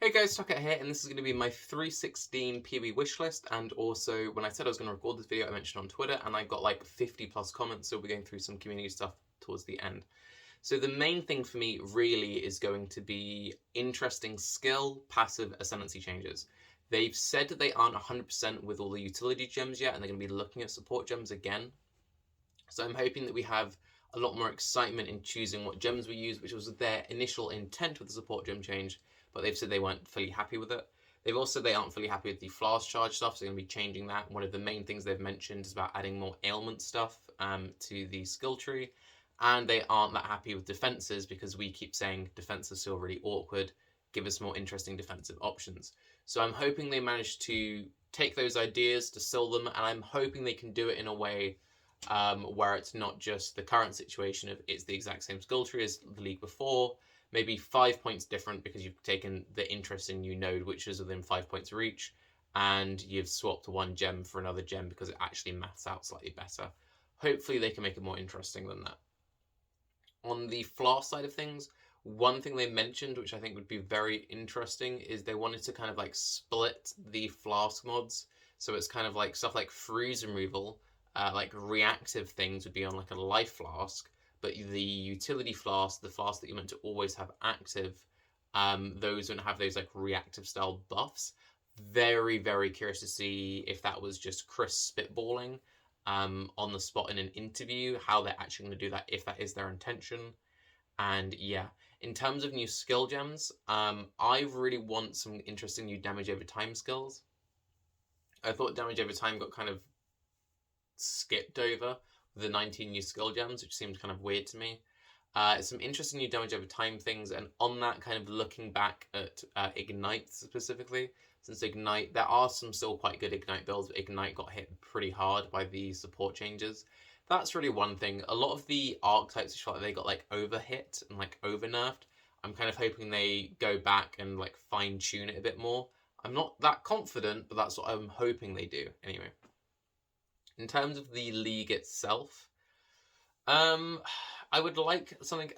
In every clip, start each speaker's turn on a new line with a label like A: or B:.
A: Hey guys, Tarke here, and this is going to be my 316 PoE wishlist, and also when I said I was going to record this video, I mentioned on Twitter, and I got like 50 plus comments, so we'll be going through some community stuff towards the end. So the main thing for me really is going to be interesting skill, passive, ascendancy changes. They've said that they aren't 100% with all the utility gems yet, and they're going to be looking at support gems again. So I'm hoping that we have a lot more excitement in choosing what gems we use, which was their initial intent with the support gem change, but they've said they weren't fully happy with it. They've also said they aren't fully happy with the flask charge stuff, so they're going to be changing that. One of the main things they've mentioned is about adding more ailment stuff to the skill tree, and they aren't that happy with defenses because we keep saying defense is still really awkward. Give us more interesting defensive options. So I'm hoping they manage to take those ideas, distill them, and I'm hoping they can do it in a way where it's not just the current situation of it's the exact same skill tree as the league before, maybe 5 points different because you've taken the interesting new node, which is within 5 points of each, and you've swapped one gem for another gem because it actually maths out slightly better. Hopefully they can make it more interesting than that. On the flask side of things, one thing they mentioned, which I think would be very interesting, is they wanted to kind of like split the flask mods. So it's kind of like stuff like freeze removal, like reactive things would be on like a life flask, but the utility flask, the flask that you're meant to always have active, those wouldn't have those like reactive style buffs. Very, very curious to see if that was just Chris spitballing on the spot in an interview, how they're actually going to do that, if that is their intention. And yeah, in terms of new skill gems, I really want some interesting new damage over time skills. I thought damage over time got kind of skipped over with the 19 new skill gems, which seemed kind of weird to me. Some interesting new damage over time things, and on that, kind of looking back at Ignite specifically, since Ignite, there are some still quite good Ignite builds, but Ignite got hit pretty hard by the support changes. That's really one thing. A lot of the archetypes, I felt like they got like overhit and like overnerfed. I'm kind of hoping they go back and like fine tune it a bit more. I'm not that confident, but that's what I'm hoping they do anyway. In terms of the league itself, I would like something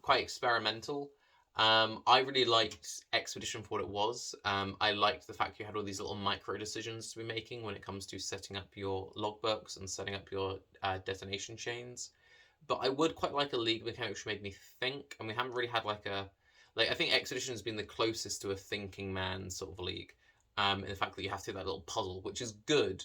A: quite experimental. I really liked Expedition for what it was. I liked the fact you had all these little micro decisions to be making when it comes to setting up your logbooks and setting up your detonation chains. But I would quite like a league mechanic which made me think, and we haven't really had like a... Like, I think Expedition has been the closest to a thinking man sort of league. In the fact that you have to do that little puzzle, which is good,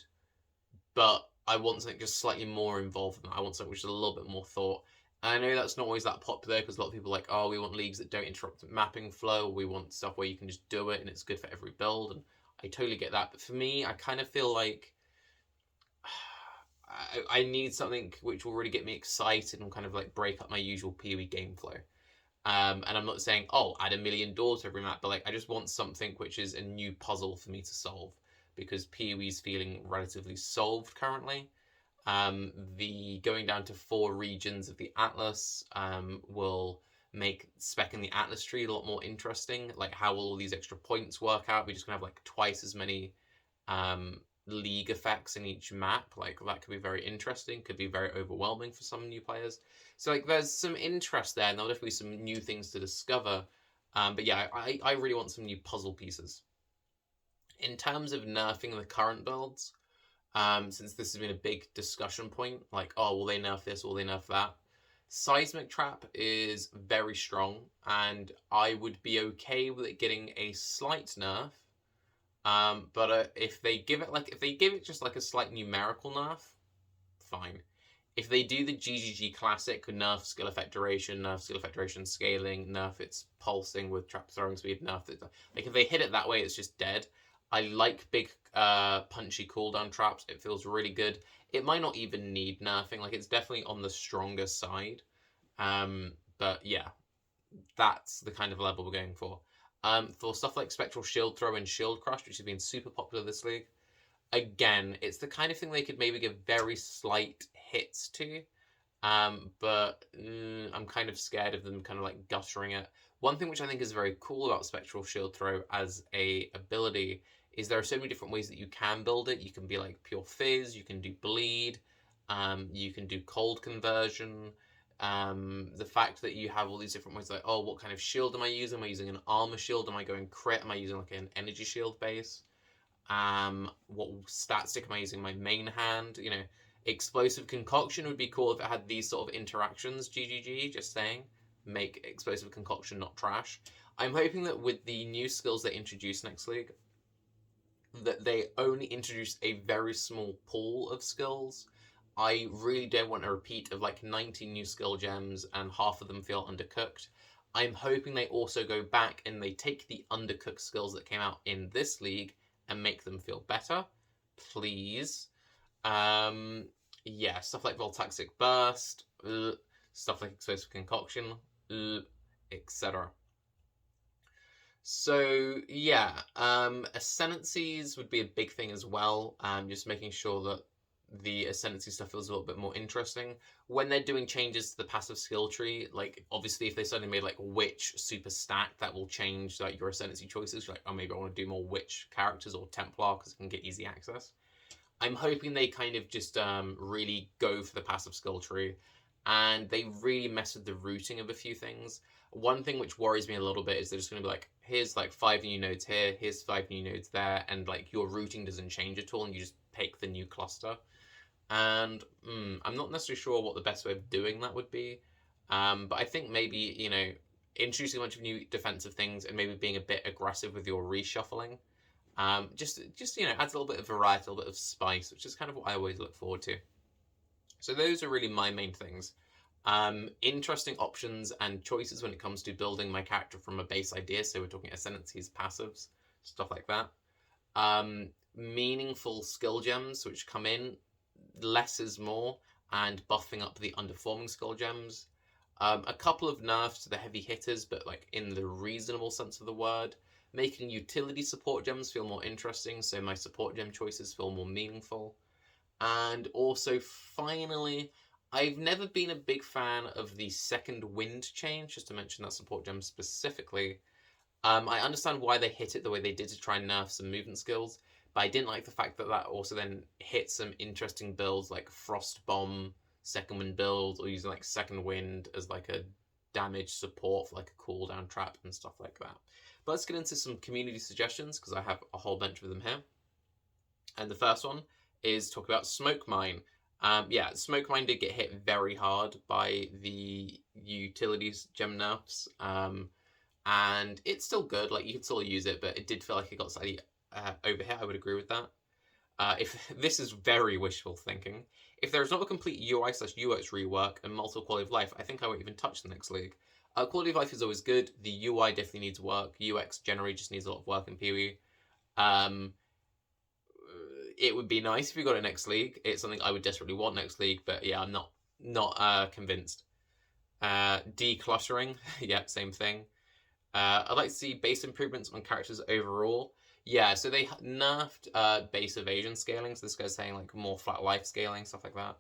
A: but I want something just slightly more involved than that. I want something which is a little bit more thought. And I know that's not always that popular because a lot of people are like, oh, we want leagues that don't interrupt the mapping flow. We want stuff where you can just do it and it's good for every build. And I totally get that. But for me, I kind of feel like I need something which will really get me excited and kind of like break up my usual PoE game flow. And I'm not saying, oh, add a million doors to every map, but like I just want something which is a new puzzle for me to solve, because PoE is feeling relatively solved currently. The going down to 4 regions of the Atlas will make specking the Atlas tree a lot more interesting. Like, how will all these extra points work out? We're just gonna have like twice as many league effects in each map. Like, that could be very interesting, could be very overwhelming for some new players. So like there's some interest there, and there'll definitely be some new things to discover. But yeah, I really want some new puzzle pieces. In terms of nerfing the current builds, since this has been a big discussion point, like, oh, will they nerf this, will they nerf that? Seismic Trap is very strong, and I would be okay with it getting a slight nerf. But if they give it just like a slight numerical nerf, fine. If they do the GGG classic, nerf skill effect duration, nerf skill effect duration scaling, nerf its pulsing with trap throwing speed, nerf it, like if they hit it that way, it's just dead. I like big punchy cooldown traps. It feels really good. It might not even need nerfing. Like, it's definitely on the stronger side. But yeah, that's the kind of level we're going for. For stuff like Spectral Shield Throw and Shield Crush, which has been super popular this league, again, it's the kind of thing they could maybe give very slight hits to. But I'm kind of scared of them kind of like guttering it. One thing which I think is very cool about Spectral Shield Throw as a ability is there are so many different ways that you can build it. You can be like pure fizz, you can do bleed, you can do cold conversion. The fact that you have all these different ways, like, oh, what kind of shield am I using? Am I using an armor shield? Am I going crit? Am I using like an energy shield base? What stat stick am I using? My main hand? You know, explosive concoction would be cool if it had these sort of interactions. GGG, just saying. Make explosive concoction not trash. I'm hoping that with the new skills they introduce next league, that they only introduce a very small pool of skills. I really don't want a repeat of like 90 new skill gems and half of them feel undercooked. I'm hoping they also go back and they take the undercooked skills that came out in this league and make them feel better. Please. Yeah, stuff like Voltaxic Burst, stuff like Explosive Concoction, etc. So yeah, ascendancies would be a big thing as well. Just making sure that the ascendancy stuff feels a little bit more interesting when they're doing changes to the passive skill tree. Like obviously, if they suddenly made like witch super stack, that will change like your ascendancy choices. You're like, oh, maybe I want to do more witch characters or Templar because it can get easy access. I'm hoping they kind of just really go for the passive skill tree, and they really mess with the routing of a few things. One thing which worries me a little bit is they're just going to be like, here's like 5 new nodes here, here's 5 new nodes there, and like your routing doesn't change at all, and you just pick the new cluster. And I'm not necessarily sure what the best way of doing that would be. But I think maybe, you know, introducing a bunch of new defensive things and maybe being a bit aggressive with your reshuffling. Just you know, adds a little bit of variety, a little bit of spice, which is kind of what I always look forward to. So those are really my main things. Interesting options and choices when it comes to building my character from a base idea. So we're talking ascendancies, passives, stuff like that. Meaningful skill gems which come in, less is more, and buffing up the underperforming skill gems. A couple of nerfs to the heavy hitters, but like in the reasonable sense of the word. Making utility support gems feel more interesting, so my support gem choices feel more meaningful. And also, finally, I've never been a big fan of the second wind change, just to mention that support gem specifically. I understand why they hit it the way they did to try and nerf some movement skills, but I didn't like the fact that that also then hit some interesting builds like Frost Bomb, Second Wind build, or using like Second Wind as like a damage support for like a cooldown trap and stuff like that. But let's get into some community suggestions because I have a whole bunch of them here. And the first one is talk about Smoke Mine. Yeah, Smoke Mine did get hit very hard by the utilities gem nerfs. And it's still good, like you can still use it, but it did feel like it got slightly over here. I would agree with that. If this is very wishful thinking, if there is not a complete UI/UX rework and multiple quality of life, I think I won't even touch the next league. Quality of life is always good. The UI definitely needs work. UX generally just needs a lot of work in PoE. It would be nice if we got it next league. It's something I would desperately want next league, but yeah, I'm not convinced. Decluttering, yeah, same thing. I'd like to see base improvements on characters overall. Yeah, so they nerfed base evasion scaling. So this guy's saying like more flat life scaling, stuff like that.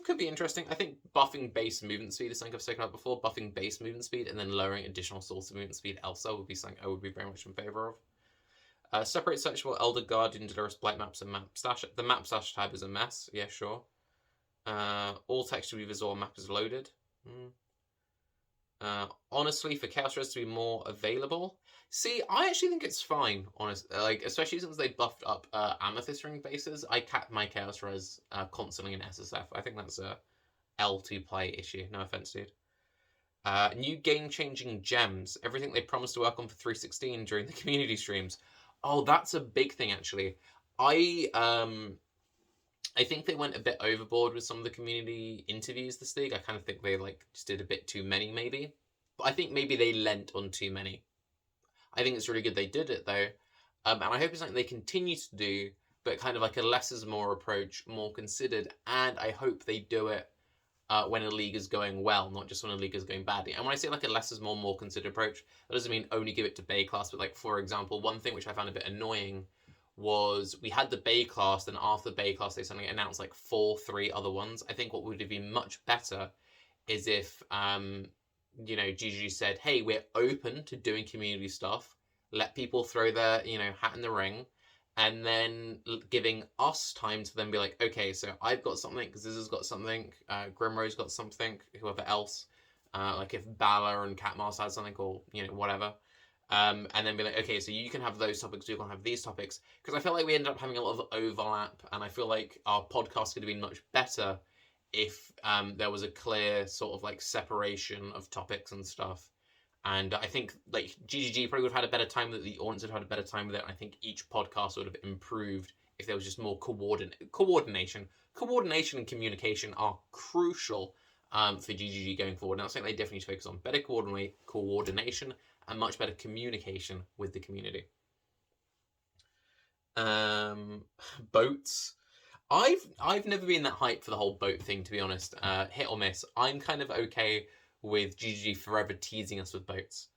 A: Could be interesting. I think buffing base movement speed is something I've spoken about before. Buffing base movement speed and then lowering additional source of movement speed elsewhere would be something I would be very much in favor of. Separate sexual Elder Guardian, Dolores Blight maps and map stash. The map stash tab is a mess. Yeah, sure. All text to be visible map is loaded. Honestly, for Chaos Res to be more available. See, I actually think it's fine, honestly. Like, especially since they buffed up Amethyst Ring bases. I cap my Chaos Res constantly in SSF. I think that's a L2 play issue. No offense, dude. New game-changing gems. Everything they promised to work on for 316 during the community streams. Oh, that's a big thing, actually. I think they went a bit overboard with some of the community interviews this league. I kind of think they like just did a bit too many, maybe. But I think maybe they lent on too many. I think it's really good they did it though, and I hope it's something they continue to do, but kind of like a less is more approach, more considered. And I hope they do it when a league is going well, not just when a league is going badly. And when I say like a less is more considered approach, that doesn't mean only give it to Bay class, but like for example, one thing which I found a bit annoying was we had the Bay class, then after the Bay class they suddenly announced like 3 other ones. I think what would have been much better is if you know, GG said, hey, we're open to doing community stuff. Let people throw their, you know, hat in the ring. and then giving us time to then be like, okay, so I've got something, Ziz's got something, Grimro's got something, whoever else, like if Bala and Catmars had something, or, you know, whatever. And then be like, okay, so you can have those topics, you can have these topics. Because I feel like we ended up having a lot of overlap, and I feel like our podcast could have been much better if there was a clear sort of like separation of topics and stuff. And I think like GGG probably would have had a better time with it, the audience would have had a better time with it. I think each podcast would have improved if there was just more coordination. Coordination and communication are crucial for GGG going forward. And I think they definitely need to focus on better coordination and much better communication with the community. Boats. I've never been that hyped for the whole boat thing, to be honest. Hit or miss. I'm kind of okay with GGG forever teasing us with boats.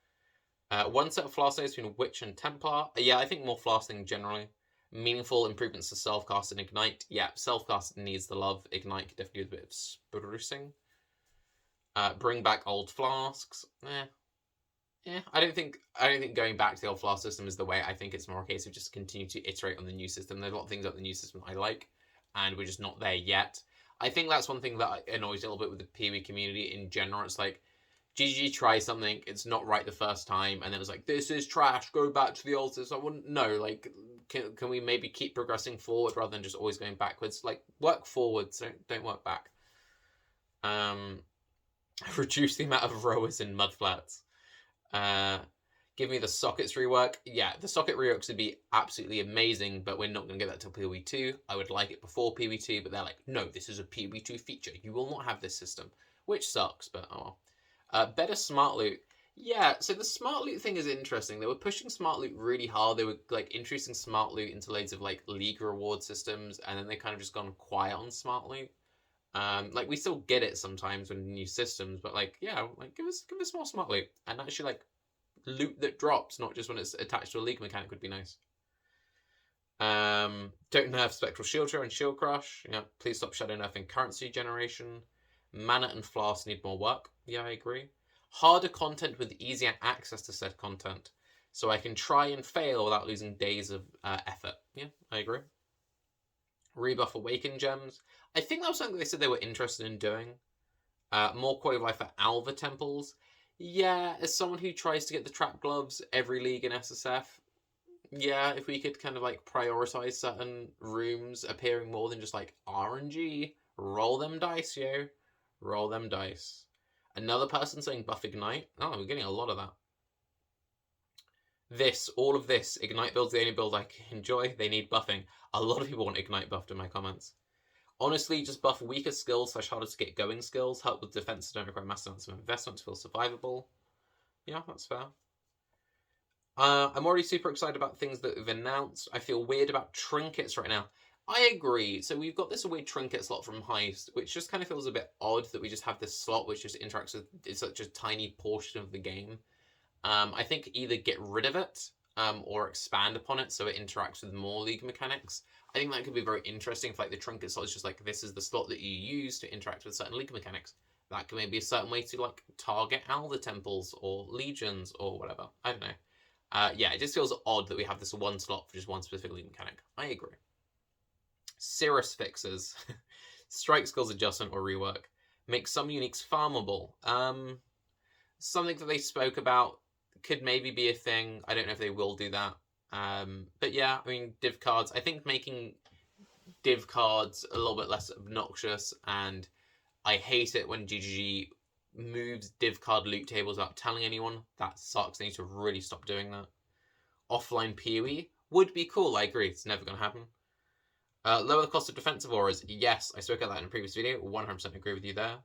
A: One set of flasks between Witch and Templar. Yeah, I think more flasking generally. Meaningful improvements to self-cast and Ignite. Yeah, self-cast needs the love. Ignite could definitely do a bit of sprucing. Bring back old flasks. Yeah, I don't think going back to the old flask system is the way. I think it's more a case of just continue to iterate on the new system. There's a lot of things about the new system I like, and we're just not there yet. I think that's one thing that annoys a little bit with the PoE community in general. It's like, GG tries something, it's not right the first time, and then it's like, this is trash, go back to the old system. I wouldn't know, like, can we maybe keep progressing forward rather than just always going backwards? Like, work forwards, don't work back. Reduce the amount of rowers in mudflats. Give me the sockets rework. Yeah, the socket reworks would be absolutely amazing, but we're not going to get that till PoE 2. I would like it before PoE 2, but they're like, no, this is a PoE 2 feature. You will not have this system, which sucks, but oh well. Better smart loot. Yeah, so the smart loot thing is interesting. They were pushing smart loot really hard. They were like introducing smart loot into loads of like league reward systems, and then they kind of just gone quiet on smart loot. Like we still get it sometimes when new systems, but like yeah, like give us more smart loot and actually like loot that drops, not just when it's attached to a league mechanic would be nice. Don't nerf Spectral Shielder and Shield Crush. Yeah, please stop shadow nerfing currency generation. Mana and Flask need more work. Yeah, I agree. Harder content with easier access to said content, so I can try and fail without losing days of effort. Yeah, I agree. Rebuff Awaken Gems. I think that was something they said they were interested in doing. More quality of life for Alva Temples. Yeah, as someone who tries to get the trap gloves every league in SSF, yeah, if we could kind of like prioritize certain rooms appearing more than just like RNG, roll them dice, yo. Roll them dice. Another person saying buff Ignite. Oh, we're getting a lot of that. All of this, Ignite build's the only build I enjoy. They need buffing. A lot of people want Ignite buffed in my comments. Honestly, just buff weaker skills / harder to get going skills. Help with defense that don't require massive amounts of investment to feel survivable. Yeah, that's fair. I'm already super excited about things that we've announced. I feel weird about trinkets right now. I agree. So we've got this weird trinket slot from Heist, which just kind of feels a bit odd that we just have this slot which just interacts with such a tiny portion of the game. I think either get rid of it or expand upon it so it interacts with more league mechanics. I think that could be very interesting if like the trinket slot is just like, this is the slot that you use to interact with certain league mechanics. That could maybe be a certain way to like target Alva temples or legions or whatever. I don't know. Yeah, it just feels odd that we have this one slot for just one specific league mechanic. I agree. Cirrus fixes. Strike skills adjustment or rework. Make some uniques farmable. Something that they spoke about could maybe be a thing. I don't know if they will do that. But yeah, I mean, div cards. I think making div cards a little bit less obnoxious, and I hate it when GGG moves div card loot tables without telling anyone. That sucks. They need to really stop doing that. Offline PoE would be cool. I agree. It's never going to happen. Lower the cost of defensive auras. Yes, I spoke about that in a previous video. 100% agree with you there.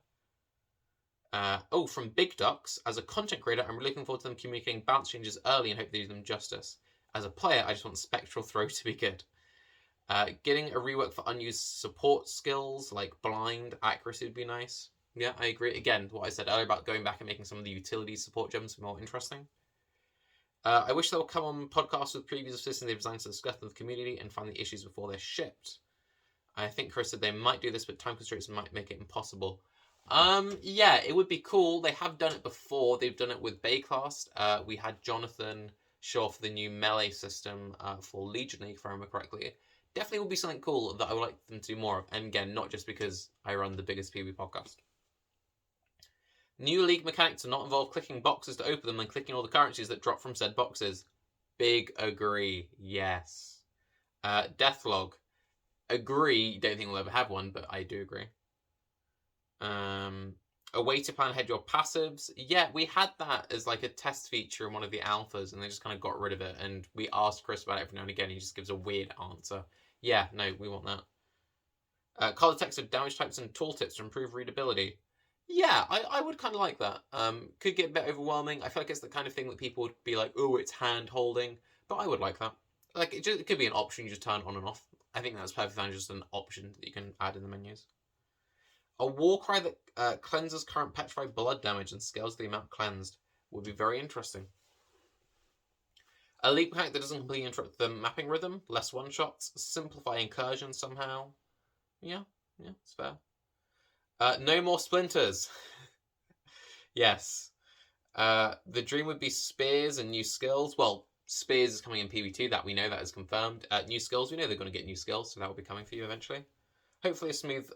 A: From Big Ducks. As a content creator, I'm really looking forward to them communicating balance changes early and hope they do them justice. As a player, I just want Spectral Throw to be good. Getting a rework for unused support skills, like blind accuracy would be nice. Yeah, I agree. Again, what I said earlier about going back and making some of the utility support gems more interesting. I wish they would come on podcasts with previous systems they've designed to discuss with the community and find the issues before they're shipped. I think Chris said they might do this, but time constraints might make it impossible. Yeah, it would be cool. They have done it before. They've done it with Baycast. We had Jonathan show off the new melee system for Legion League, if I remember correctly. Definitely will be something cool that I would like them to do more of. And again, not just because I run the biggest PvP podcast. New league mechanics to not involve clicking boxes to open them and clicking all the currencies that drop from said boxes. Big agree, yes. Deathlog. Agree, don't think we'll ever have one, but I do agree. A way to plan ahead your passives. Yeah, we had that as like a test feature in one of the alphas, and they just kind of got rid of it. And we asked Chris about it every now and again. He just gives a weird answer. Yeah, no, we want that. Color text of damage types and tooltips to improve readability. Yeah, I would kind of like that. Could get a bit overwhelming. I feel like it's the kind of thing that people would be like, oh, it's hand holding. But I would like that. Like, it could be an option you just turn on and off. I think that's perfect fine, just an option that you can add in the menus. A war cry that cleanses current petrified blood damage and scales the amount cleansed would be very interesting. A leap mechanic that doesn't completely interrupt the mapping rhythm, less one-shots, simplify incursion somehow. Yeah, it's fair. No more splinters. Yes. The dream would be spears and new skills. Well, spears is coming in PvP, that we know, that is confirmed. New skills, we know they're going to get new skills, so that will be coming for you eventually. Hopefully a smooth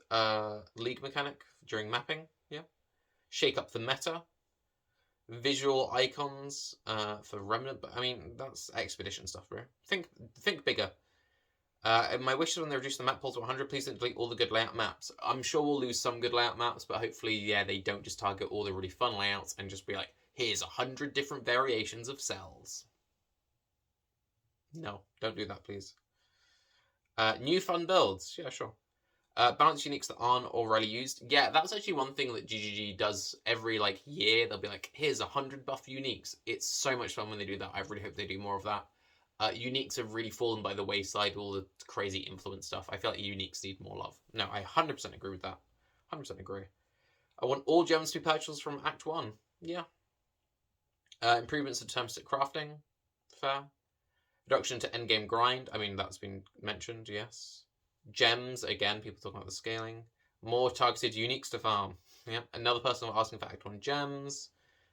A: league mechanic during mapping, yeah. Shake up the meta. Visual icons for Remnant, but I mean, that's expedition stuff, bro. Think bigger. My wish is when they reduce the map pool to 100, please don't delete all the good layout maps. I'm sure we'll lose some good layout maps, but hopefully, yeah, they don't just target all the really fun layouts and just be like, here's 100 different variations of cells. No, don't do that, please. New fun builds. Yeah, sure. Balance uniques that aren't already used. Yeah, that's actually one thing that GGG does every year. They'll be like, here's 100 buff uniques. It's so much fun when they do that. I really hope they do more of that. Uniques have really fallen by the wayside, all the crazy influence stuff. I feel like uniques need more love. No, I 100% agree with that. 100% agree. I want all gems to be purchased from Act 1. Yeah. Improvements to deterministic crafting. Fair. Reduction to endgame grind. I mean, that's been mentioned, yes. Gems, again, people talking about the scaling. More targeted uniques to farm. Yeah. Another person asking for Act 1 gems.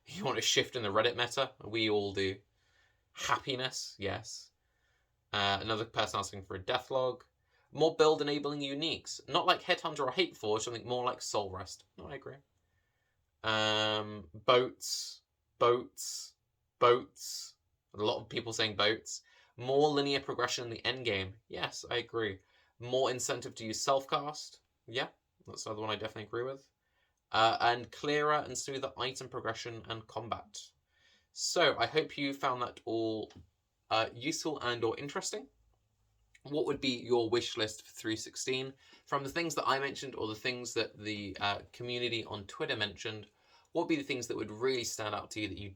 A: You want a shift in the Reddit meta? We all do. Happiness, yes. Another person asking for a deathlog. More build enabling uniques. Not like Headhunter or Hateforge, something more like Soul Rest. No, I agree. Boats. A lot of people saying boats. More linear progression in the endgame. Yes, I agree. More incentive to use self-cast. Yeah, that's another one I definitely agree with. And clearer and smoother item progression and combat. So, I hope you found that all useful and or interesting. What would be your wish list for 3.16? From the things that I mentioned or the things that the community on Twitter mentioned, what would be the things that would really stand out to you that you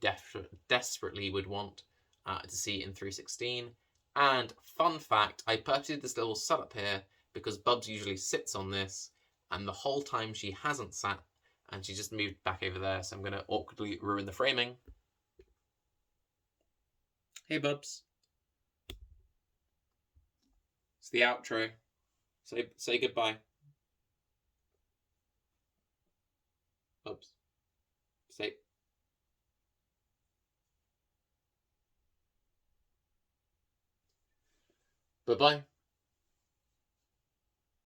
A: desperately would want to see in 3.16? And fun fact, I purposely did this little setup here because Bubs usually sits on this, and the whole time she hasn't sat, and she just moved back over there, so I'm going to awkwardly ruin the framing. Hey, Bubs. It's the outro. Say goodbye. Bubs. Say. Bye-bye.